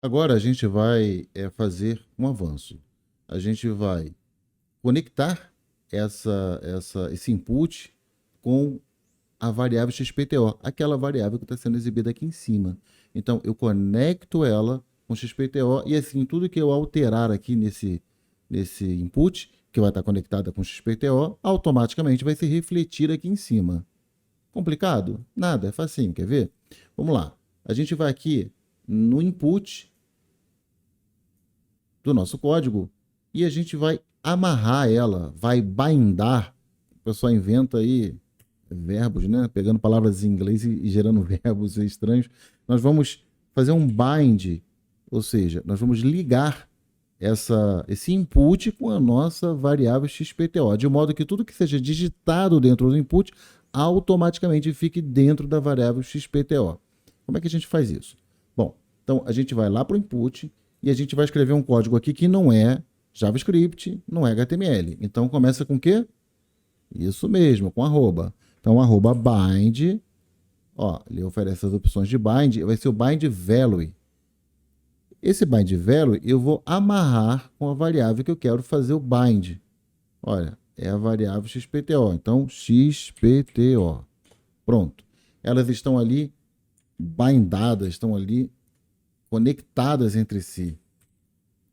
Agora a gente vai fazer um avanço. A gente vai conectar esse input com a variável XPTO, aquela variável que está sendo exibida aqui em cima. Então, eu conecto ela com XPTO e assim, tudo que eu alterar aqui nesse input, que vai estar conectada com XPTO, automaticamente vai se refletir aqui em cima. Complicado? Nada, é facinho, quer ver? Vamos lá. A gente vai aqui no input do nosso código e a gente vai amarrar ela, vai bindar. O pessoal inventa aí verbos, né? Pegando palavras em inglês e gerando verbos estranhos. Nós vamos fazer um bind, ou seja, nós vamos ligar esse input com a nossa variável XPTO, de modo que tudo que seja digitado dentro do input automaticamente fique dentro da variável XPTO. Como é que a gente faz isso? Bom, então a gente vai lá para o input e a gente vai escrever um código aqui que não é JavaScript, não é HTML. Então começa com o quê? Isso mesmo, com arroba. Então arroba bind, ó, ele oferece as opções de bind, vai ser o bind value. Esse bind value eu vou amarrar com a variável que eu quero fazer o bind. Olha, é a variável XPTO. Então, XPTO. Pronto. Elas estão ali bindadas, estão ali conectadas entre si.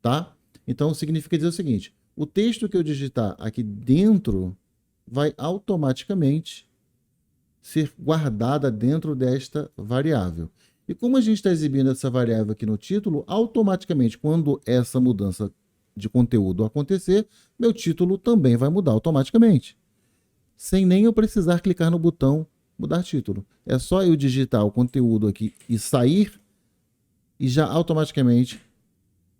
Tá? Então, significa dizer o seguinte: o texto que eu digitar aqui dentro vai automaticamente ser guardada dentro desta variável. E como a gente está exibindo essa variável aqui no título, automaticamente, quando essa mudança de conteúdo acontecer, meu título também vai mudar automaticamente, sem nem eu precisar clicar no botão mudar título. É só eu digitar o conteúdo aqui e sair, e já automaticamente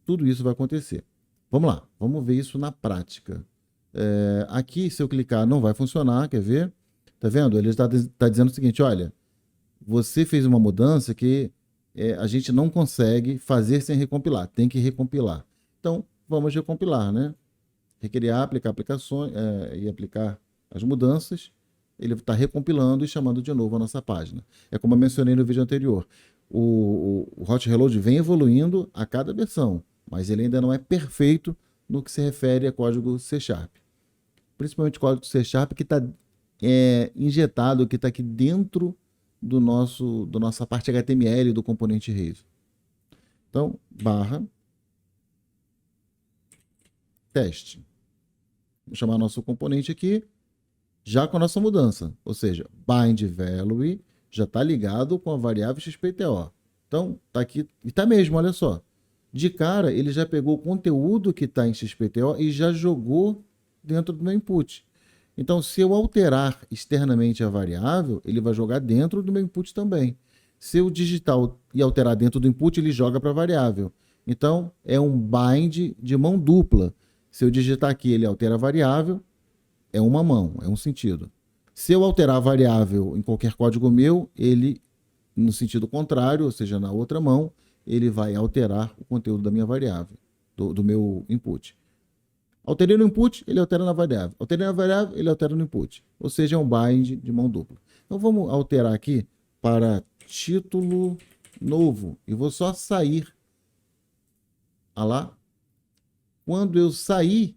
tudo isso vai acontecer. Vamos lá, vamos ver isso na prática. Aqui, se eu clicar, não vai funcionar, quer ver? Tá vendo? Ele está dizendo o seguinte: olha, você fez uma mudança que a gente não consegue fazer sem recompilar, tem que recompilar. Então, vamos recompilar, né? Recriar, aplicar aplicações e aplicar as mudanças. Ele está recompilando e chamando de novo a nossa página. É como eu mencionei no vídeo anterior. O Hot Reload vem evoluindo a cada versão, mas ele ainda não é perfeito no que se refere a código C#. Principalmente código C# que está injetado, que está aqui dentro da nossa parte HTML do componente Raise. Então, barra teste. Vou chamar nosso componente aqui, já com a nossa mudança. Ou seja, bind value já está ligado com a variável XPTO. Então, está aqui, e está mesmo, olha só. De cara, ele já pegou o conteúdo que está em XPTO e já jogou dentro do meu input. Então, se eu alterar externamente a variável, ele vai jogar dentro do meu input também. Se eu digitar e alterar dentro do input, ele joga para a variável. Então, é um bind de mão dupla. Se eu digitar aqui, ele altera a variável, é uma mão, é um sentido. Se eu alterar a variável em qualquer código meu, ele, no sentido contrário, ou seja, na outra mão, ele vai alterar o conteúdo da minha variável, do meu input. Alterei no input, ele altera na variável. Alterei na variável, ele altera no input. Ou seja, é um bind de mão dupla. Então vamos alterar aqui para título novo. E vou só sair. Olha lá. Quando eu sair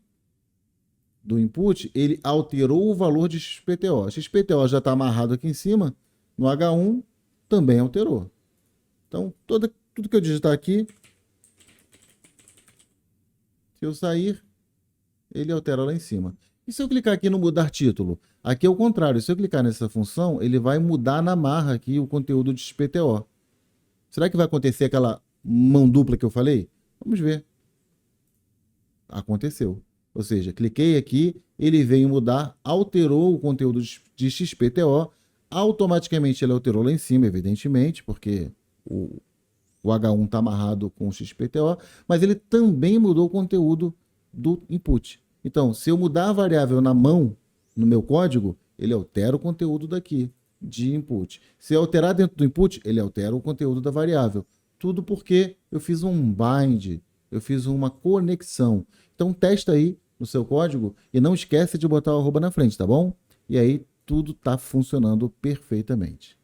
do input, ele alterou o valor de XPTO. XPTO já está amarrado aqui em cima. No H1 também alterou. Então, tudo que eu digitar aqui, se eu sair, ele altera lá em cima. E se eu clicar aqui no mudar título? Aqui é o contrário. Se eu clicar nessa função, ele vai mudar na marra aqui o conteúdo de XPTO. Será que vai acontecer aquela mão dupla que eu falei? Vamos ver. Aconteceu. Ou seja, cliquei aqui, ele veio mudar, alterou o conteúdo de XPTO, automaticamente ele alterou lá em cima, evidentemente, porque o H1 está amarrado com o XPTO, mas ele também mudou o conteúdo do input. Então, se eu mudar a variável na mão, no meu código, ele altera o conteúdo daqui, de input. Se eu alterar dentro do input, ele altera o conteúdo da variável. Tudo porque eu fiz um bind, eu fiz uma conexão. Então, testa aí no seu código e não esquece de botar o arroba na frente, tá bom? E aí, tudo está funcionando perfeitamente.